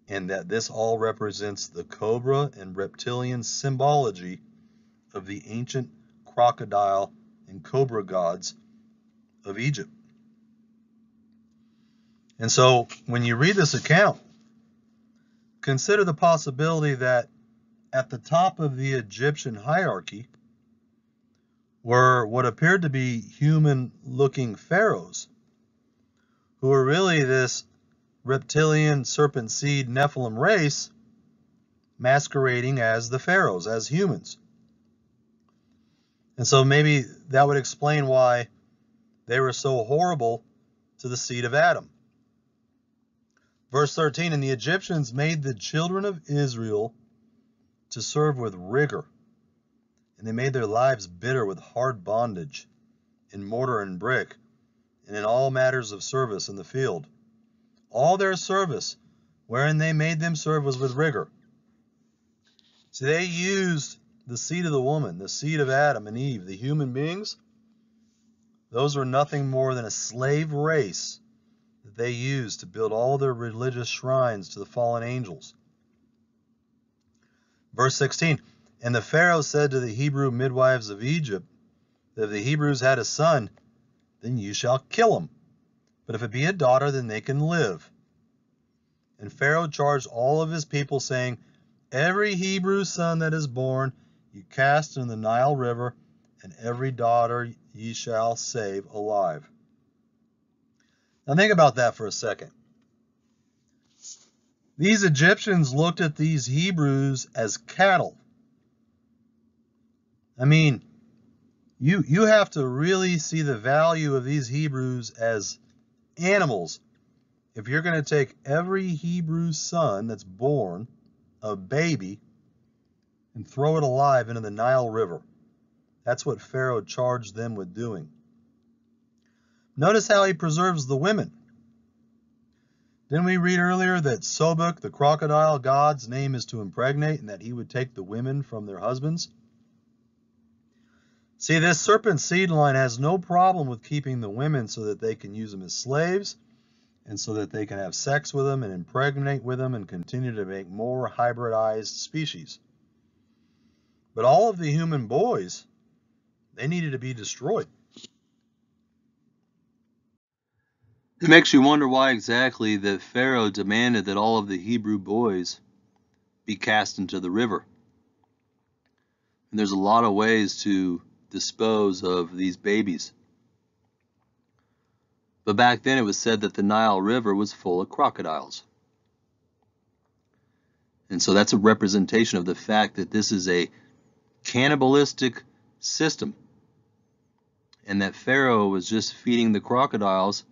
Speaker 1: and that this all represents the cobra and reptilian symbology of the ancient crocodile and cobra gods of Egypt. And so when you read this account, consider the possibility that at the top of the Egyptian hierarchy were what appeared to be human-looking pharaohs, who were really this reptilian serpent seed Nephilim race masquerading as the pharaohs, as humans. And so maybe that would explain why they were so horrible to the seed of Adam. Verse 13, and the Egyptians made the children of Israel to serve with rigor, and they made their lives bitter with hard bondage, in mortar and brick, and in all matters of service in the field. All their service, wherein they made them serve, was with rigor. So they used the seed of the woman, the seed of Adam and Eve, the human beings. Those were nothing more than a slave race that they used to build all their religious shrines to the fallen angels. Verse 16, and the Pharaoh said to the Hebrew midwives of Egypt, that if the Hebrews had a son, then you shall kill him. But if it be a daughter, then they can live. And Pharaoh charged all of his people, saying, every Hebrew son that is born, ye cast in the Nile River, and every daughter ye shall save alive. Now think about that for a second. These Egyptians looked at these Hebrews as cattle. I mean, you have to really see the value of these Hebrews as animals. If you're going to take every Hebrew son that's born, a baby, and throw it alive into the Nile River. That's what Pharaoh charged them with doing. Notice how he preserves the women. Didn't we read earlier that Sobek, the crocodile god's name is to impregnate, and that he would take the women from their husbands? See, this serpent seed line has no problem with keeping the women so that they can use them as slaves, and so that they can have sex with them and impregnate with them and continue to make more hybridized species. But all of the human boys, they needed to be destroyed. It makes you wonder why exactly that Pharaoh demanded that all of the Hebrew boys be cast into the river. And there's a lot of ways to dispose of these babies. But back then it was said that the Nile River was full of crocodiles. And so that's a representation of the fact that this is a cannibalistic system. And that Pharaoh was just feeding the crocodiles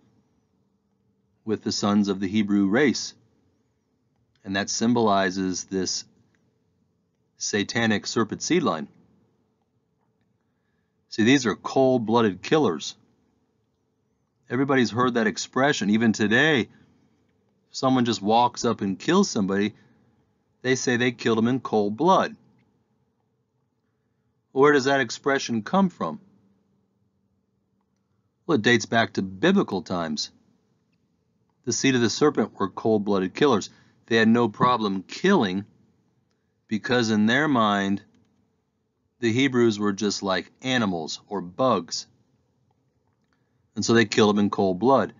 Speaker 1: with the sons of the Hebrew race. And that symbolizes this satanic serpent seed line. See, these are cold-blooded killers. Everybody's heard that expression. Even today, if someone just walks up and kills somebody, they say they killed them in cold blood. Where does that expression come from? Well, it dates back to biblical times. The seed of the serpent were cold-blooded killers. They had no problem killing because in their mind, the Hebrews were just like animals or bugs. And so they killed them in cold blood.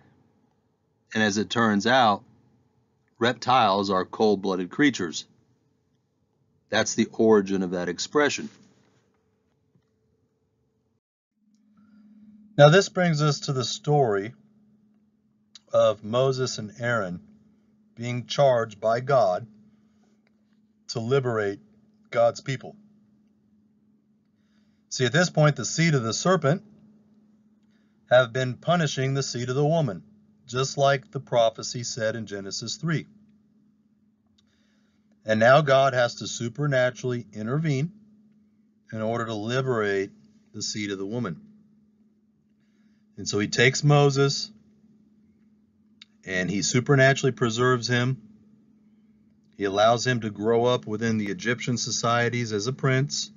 Speaker 1: And as it turns out, reptiles are cold-blooded creatures. That's the origin of that expression. Now this brings us to the story of Moses and Aaron being charged by God to liberate God's people. See, at this point, the seed of the serpent have been punishing the seed of the woman, just like the prophecy said in Genesis 3. And now God has to supernaturally intervene in order to liberate the seed of the woman. And so he takes Moses and he supernaturally preserves him. He allows him to grow up within the Egyptian societies as a prince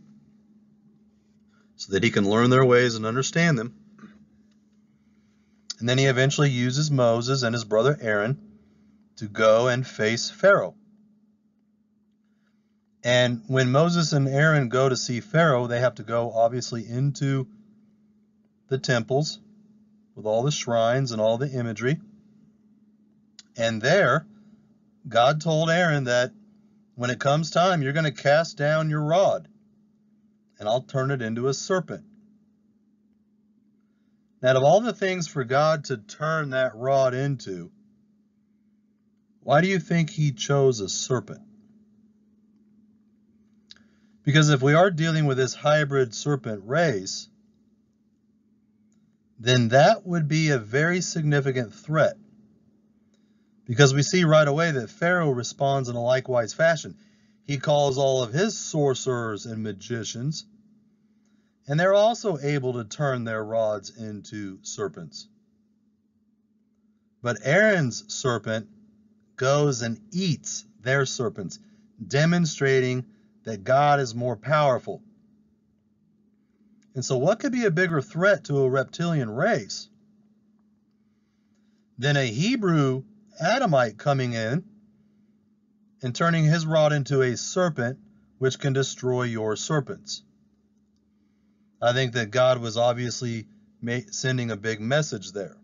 Speaker 1: so that he can learn their ways and understand them. And then he eventually uses Moses and his brother Aaron to go and face Pharaoh. And when Moses and Aaron go to see Pharaoh, they have to go obviously into the temples with all the shrines and all the imagery. And there, God told Aaron that when it comes time, you're going to cast down your rod, and I'll turn it into a serpent. Now, of all the things for God to turn that rod into, why do you think he chose a serpent? Because if we are dealing with this hybrid serpent race, then that would be a very significant threat. Because we see right away that Pharaoh responds in a likewise fashion. He calls all of his sorcerers and magicians, and they're also able to turn their rods into serpents. But Aaron's serpent goes and eats their serpents, demonstrating that God is more powerful. And so what could be a bigger threat to a reptilian race than a Hebrew Adamite coming in and turning his rod into a serpent which can destroy your serpents? I think that God was obviously sending a big message there.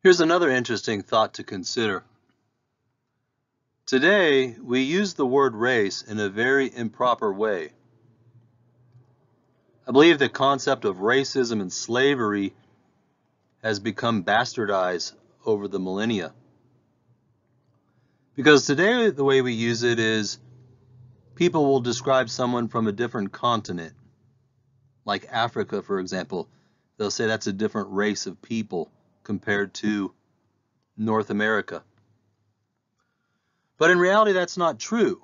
Speaker 1: Here's another interesting thought to consider. Today, we use the word race in a very improper way. I believe the concept of racism and slavery has become bastardized over the millennia. Because today, the way we use it is people will describe someone from a different continent, like Africa, for example. They'll say that's a different race of people compared to North America. But in reality, that's not true,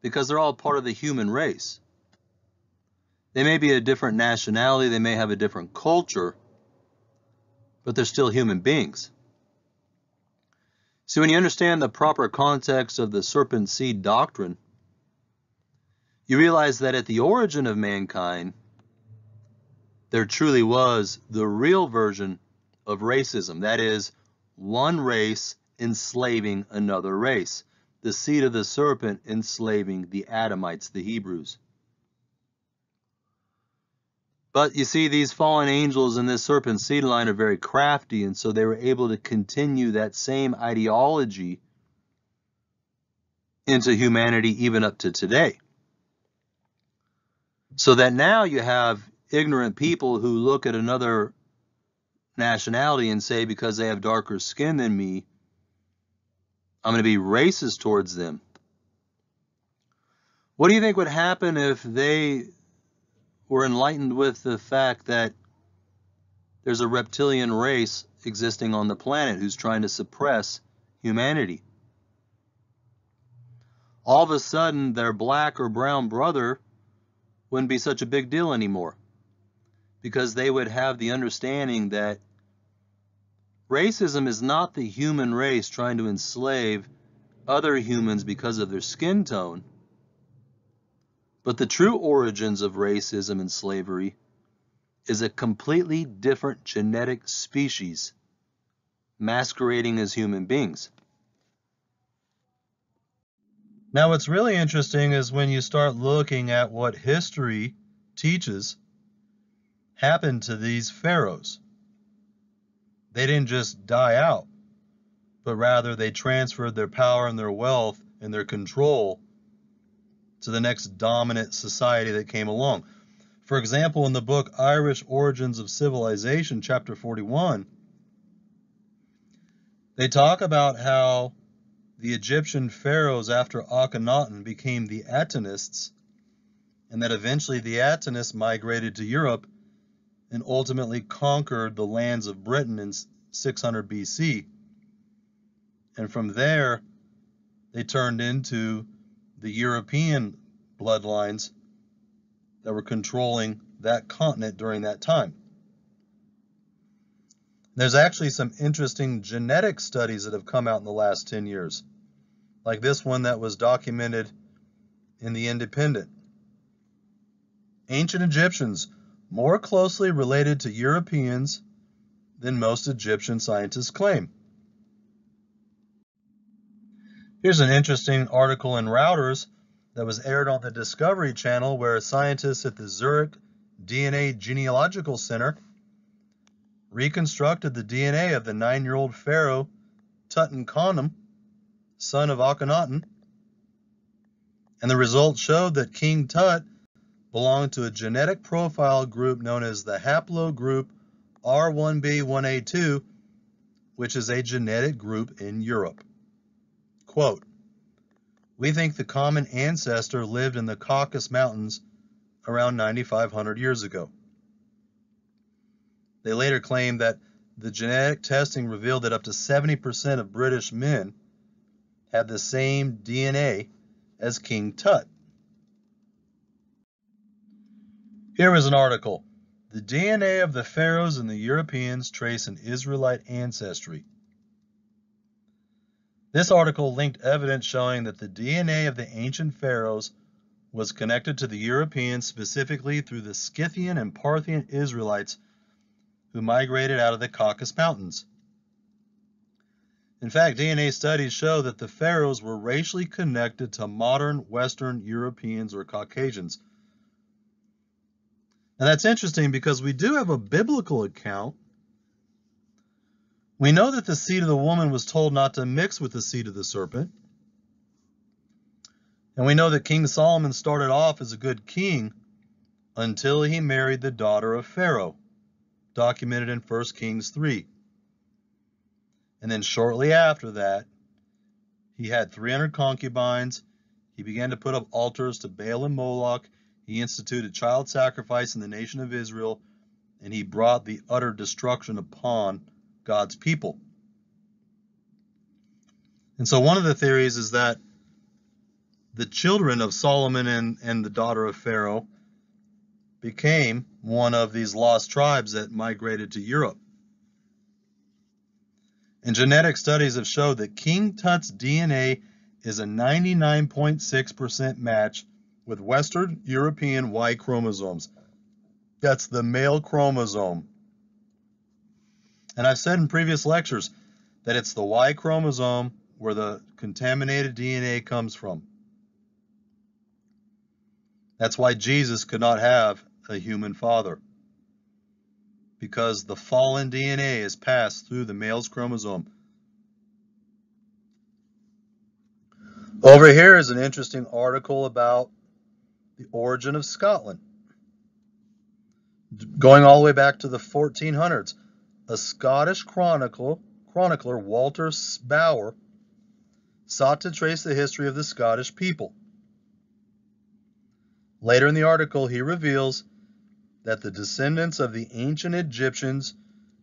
Speaker 1: because they're all part of the human race. They may be a different nationality, they may have a different culture, but they're still human beings. So when you understand the proper context of the serpent seed doctrine, you realize that at the origin of mankind, there truly was the real version of racism. That is, one race enslaving another race. The seed of the serpent enslaving the Adamites, the Hebrews. But you see, these fallen angels in this serpent seed line are very crafty, and so they were able to continue that same ideology into humanity even up to today. So that now you have ignorant people who look at another nationality and say, because they have darker skin than me, I'm going to be racist towards them. What do you think would happen if they were enlightened with the fact that there's a reptilian race existing on the planet who's trying to suppress humanity? All of a sudden, their black or brown brother wouldn't be such a big deal anymore, because they would have the understanding that racism is not the human race trying to enslave other humans because of their skin tone, but the true origins of racism and slavery is a completely different genetic species masquerading as human beings. Now, what's really interesting is when you start looking at what history teaches happened to these pharaohs. They didn't just die out, but rather they transferred their power and their wealth and their control to the next dominant society that came along. For example, in the book Irish Origins of Civilization, chapter 41, they talk about how the Egyptian pharaohs after Akhenaten became the Atenists, and that eventually the Atenists migrated to Europe and ultimately conquered the lands of Britain in 600 BC. And from there, they turned into the European bloodlines that were controlling that continent during that time. There's actually some interesting genetic studies that have come out in the last 10 years, like this one that was documented in The Independent. Ancient Egyptians more closely related to Europeans than most Egyptian scientists claim. Here's an interesting article in Routers that was aired on the Discovery Channel, where scientists at the Zurich DNA Genealogical Center reconstructed the DNA of the 9-year-old pharaoh Tutankhamun, son of Akhenaten, and the results showed that King Tut belonged to a genetic profile group known as the haplogroup R1b1a2, which is a genetic group in Europe. Quote, "We think the common ancestor lived in the Caucasus Mountains around 9,500 years ago." They later claimed that the genetic testing revealed that up to 70% of British men had the same DNA as King Tut. Here was an article. The DNA of the Pharaohs and the Europeans trace an Israelite ancestry. This article linked evidence showing that the DNA of the ancient pharaohs was connected to the Europeans, specifically through the Scythian and Parthian Israelites who migrated out of the Caucasus Mountains. In fact, DNA studies show that the pharaohs were racially connected to modern Western Europeans or Caucasians. And that's interesting because we do have a biblical account. We know that the seed of the woman was told not to mix with the seed of the serpent. And we know that King Solomon started off as a good king until he married the daughter of Pharaoh, documented in 1 Kings 3. And then shortly after that, he had 300 concubines. He began to put up altars to Baal and Moloch. He instituted child sacrifice in the nation of Israel, and he brought the utter destruction upon God's people. And so one of the theories is that the children of Solomon and the daughter of Pharaoh became one of these lost tribes that migrated to Europe. And genetic studies have showed that King Tut's DNA is a 99.6% match with Western European Y chromosomes. That's the male chromosome. And I've said in previous lectures that it's the Y chromosome where the contaminated DNA comes from. That's why Jesus could not have a human father, because the fallen DNA is passed through the male's chromosome. Over here is an interesting article about the origin of Scotland. Going all the way back to the 1400s, a Scottish chronicler, Walter Bower, sought to trace the history of the Scottish people. Later in the article, he reveals that the descendants of the ancient Egyptians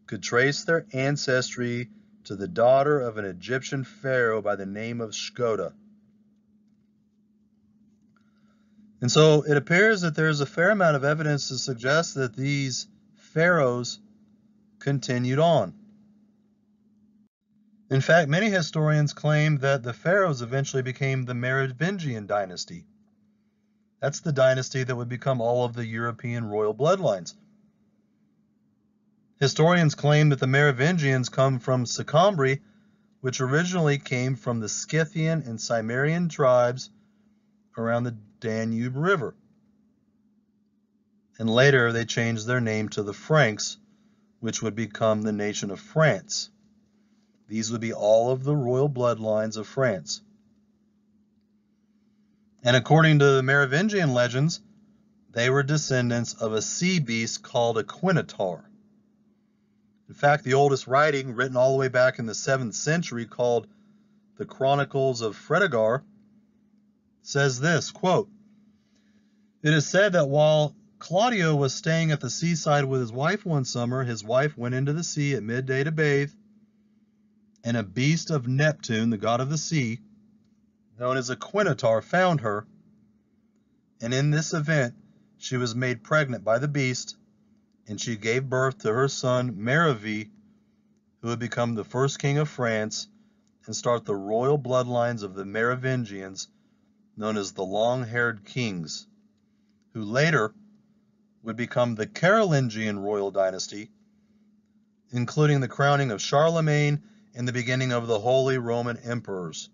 Speaker 1: could trace their ancestry to the daughter of an Egyptian pharaoh by the name of Shkoda. And so it appears that there's a fair amount of evidence to suggest that these pharaohs continued on. In fact, many historians claim that the pharaohs eventually became the Merovingian dynasty. That's the dynasty that would become all of the European royal bloodlines. Historians claim that the Merovingians come from Sicambri, which originally came from the Scythian and Cimmerian tribes around the Danube River. And later they changed their name to the Franks, which would become the nation of France. These would be all of the royal bloodlines of France. And according to the Merovingian legends, they were descendants of a sea beast called a quinotaur. In fact, the oldest writing, written all the way back in the 7th century, called the Chronicles of Fredegar, says this, quote, "It is said that while Claudio was staying at the seaside with his wife one summer, his wife went into the sea at midday to bathe, and a beast of Neptune, the god of the sea, known as a quinotaur, found her, and in this event she was made pregnant by the beast, and she gave birth to her son Meravi, who would become the first king of France and start the royal bloodlines of the Merovingians, known as the long-haired kings, who later would become the Carolingian royal dynasty, including the crowning of Charlemagne and the beginning of the Holy Roman Emperors.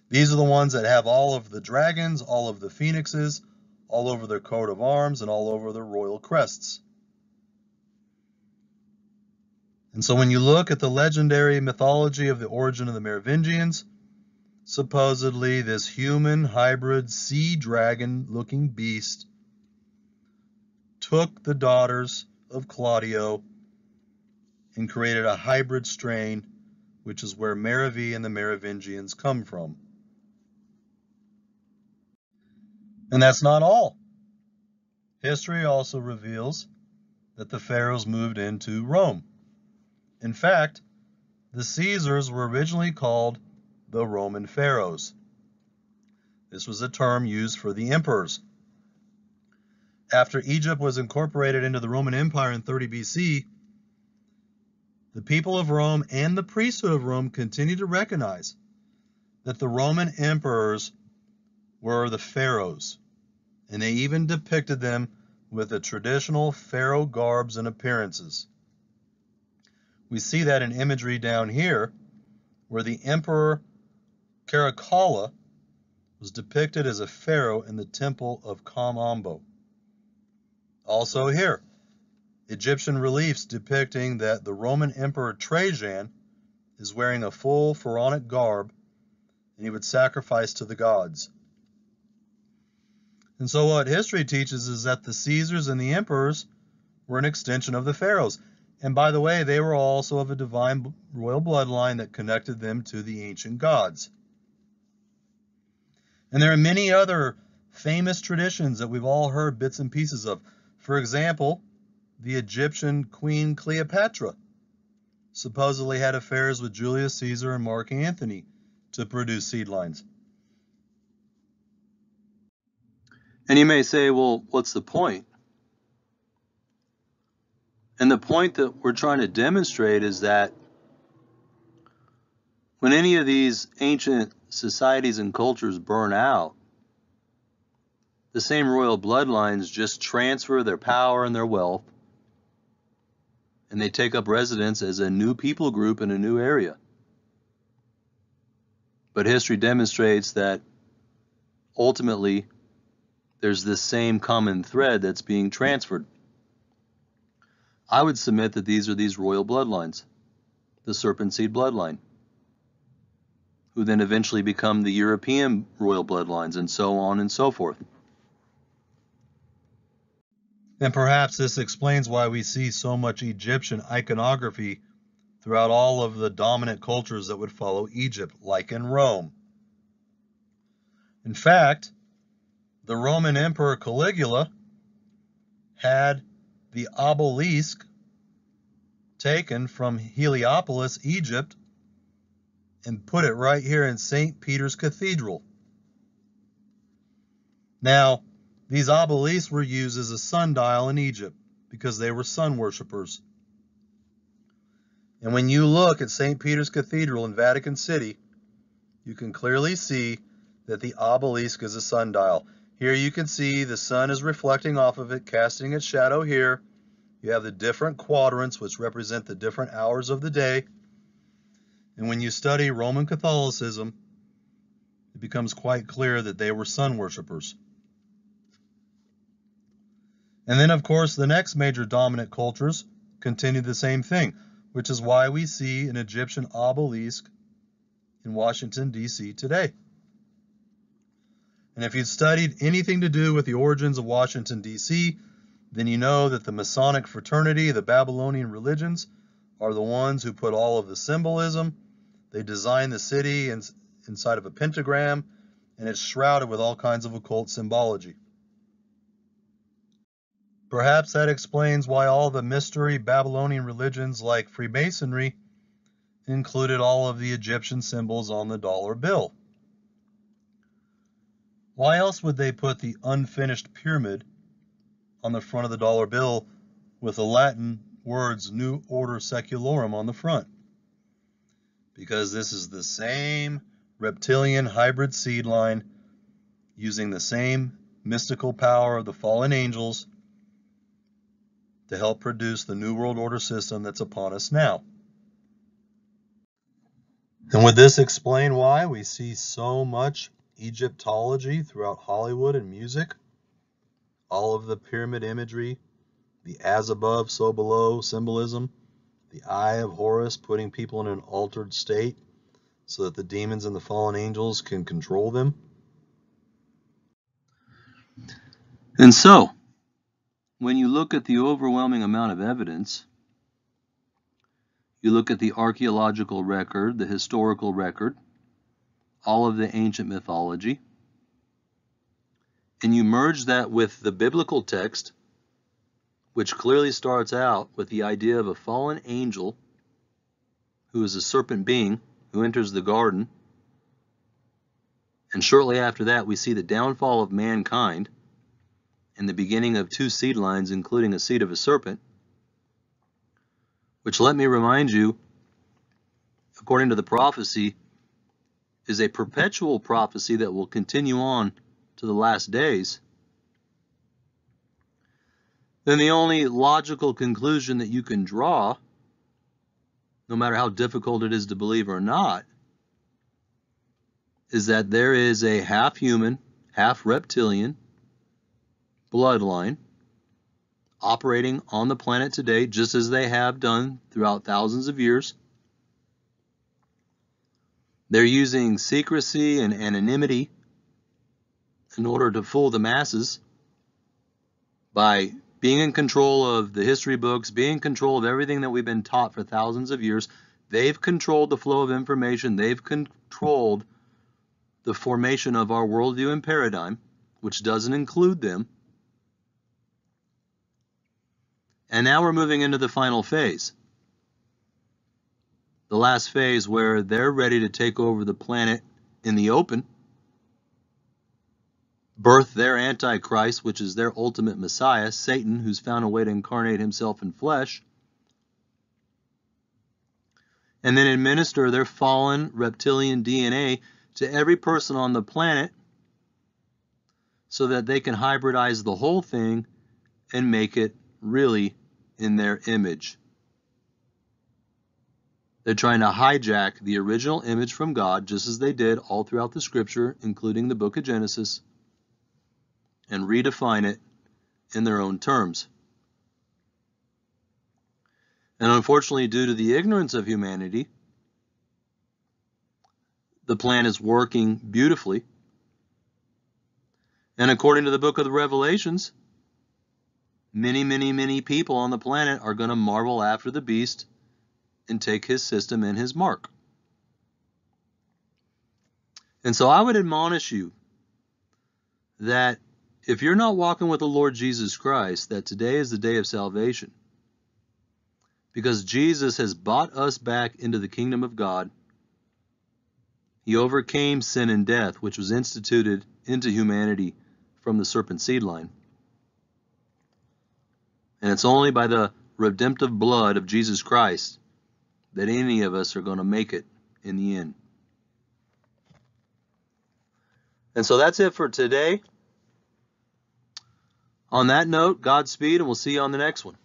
Speaker 1: These are the ones that have all of the dragons, all of the phoenixes, all over their coat of arms, and all over their royal crests. And so when you look at the legendary mythology of the origin of the Merovingians, supposedly this human hybrid sea dragon looking beast took the daughters of Claudio and created a hybrid strain, which is where Meravi and the Merovingians come from. And that's not all. History also reveals that the pharaohs moved into Rome. In fact, the Caesars were originally called the Roman pharaohs. This was a term used for the emperors. After Egypt was incorporated into the Roman Empire in 30 BC, the people of Rome and the priesthood of Rome continued to recognize that the Roman emperors were the pharaohs, and they even depicted them with the traditional pharaoh garbs and appearances. We see that in imagery down here, where the emperor Caracalla was depicted as a pharaoh in the temple of Kamambo. Also here, Egyptian reliefs depicting that the Roman Emperor Trajan is wearing a full pharaonic garb, and he would sacrifice to the gods. And so what history teaches is that the Caesars and the emperors were an extension of the pharaohs. And by the way, they were also of a divine royal bloodline that connected them to the ancient gods. And there are many other famous traditions that we've all heard bits and pieces of. For example, the Egyptian Queen Cleopatra supposedly had affairs with Julius Caesar and Mark Antony to produce seed lines. And you may say, well, what's the point? And the point that we're trying to demonstrate is that when any of these ancient societies and cultures burn out, the same royal bloodlines just transfer their power and their wealth, and they take up residence as a new people group in a new area. But history demonstrates that ultimately there's this same common thread that's being transferred. I would submit that these are these royal bloodlines, the serpent seed bloodline, who then eventually become the European royal bloodlines, and so on and so forth. And perhaps this explains why we see so much Egyptian iconography throughout all of the dominant cultures that would follow Egypt, like in Rome. In fact, the Roman Emperor Caligula had the obelisk taken from Heliopolis, Egypt, and put it right here in St. Peter's Cathedral. Now, these obelisks were used as a sundial in Egypt because they were sun worshippers. And when you look at St. Peter's Cathedral in Vatican City, you can clearly see that the obelisk is a sundial. Here you can see the sun is reflecting off of it, casting its shadow here. You have the different quadrants, which represent the different hours of the day. And when you study Roman Catholicism, it becomes quite clear that they were sun worshippers. And then, of course, the next major dominant cultures continued the same thing, which is why we see an Egyptian obelisk in Washington, D.C. today. And if you've studied anything to do with the origins of Washington, D.C., then you know that the Masonic fraternity, the Babylonian religions, are the ones who put all of the symbolism. They designed the city inside of a pentagram, and it's shrouded with all kinds of occult symbology. Perhaps that explains why all the mystery Babylonian religions like Freemasonry included all of the Egyptian symbols on the dollar bill. Why else would they put the unfinished pyramid on the front of the dollar bill with the Latin words New Order Secularum on the front? Because this is the same reptilian hybrid seed line using the same mystical power of the fallen angels to help produce the New World Order system that's upon us now. And would this explain why we see so much Egyptology throughout Hollywood and music? All of the pyramid imagery, the as above, so below symbolism, the eye of Horus putting people in an altered state so that the demons and the fallen angels can control them. And so, when you look at the overwhelming amount of evidence, you look at the archaeological record, the historical record, all of the ancient mythology, and you merge that with the biblical text, which clearly starts out with the idea of a fallen angel who is a serpent being who enters the garden, and shortly after that we see the downfall of mankind and the beginning of two seed lines, including a seed of a serpent, which, let me remind you, according to the prophecy, is a perpetual prophecy that will continue on to the last days, then the only logical conclusion that you can draw, no matter how difficult it is to believe or not, is that there is a half-human, half-reptilian bloodline operating on the planet today, just as they have done throughout thousands of years. They're using secrecy and anonymity in order to fool the masses by being in control of the history books, being in control of everything that we've been taught for thousands of years. They've controlled the flow of information. They've controlled the formation of our worldview and paradigm, which doesn't include them. And now we're moving into the final phase. The last phase where they're ready to take over the planet in the open, birth their Antichrist, which is their ultimate Messiah, Satan, who's found a way to incarnate himself in flesh, and then administer their fallen reptilian DNA to every person on the planet so that they can hybridize the whole thing and make it really in their image. They're trying to hijack the original image from God, just as they did all throughout the scripture, including the book of Genesis, and redefine it in their own terms. And unfortunately, due to the ignorance of humanity, the plan is working beautifully. And according to the book of the Revelations, many people on the planet are going to marvel after the beast and take his system and his mark. And so I would admonish you that if you're not walking with the Lord Jesus Christ, that today is the day of salvation. Because Jesus has bought us back into the kingdom of God. He overcame sin and death, which was instituted into humanity from the serpent seed line. And it's only by the redemptive blood of Jesus Christ that any of us are going to make it in the end. And so that's it for today. On that note, Godspeed, and we'll see you on the next one.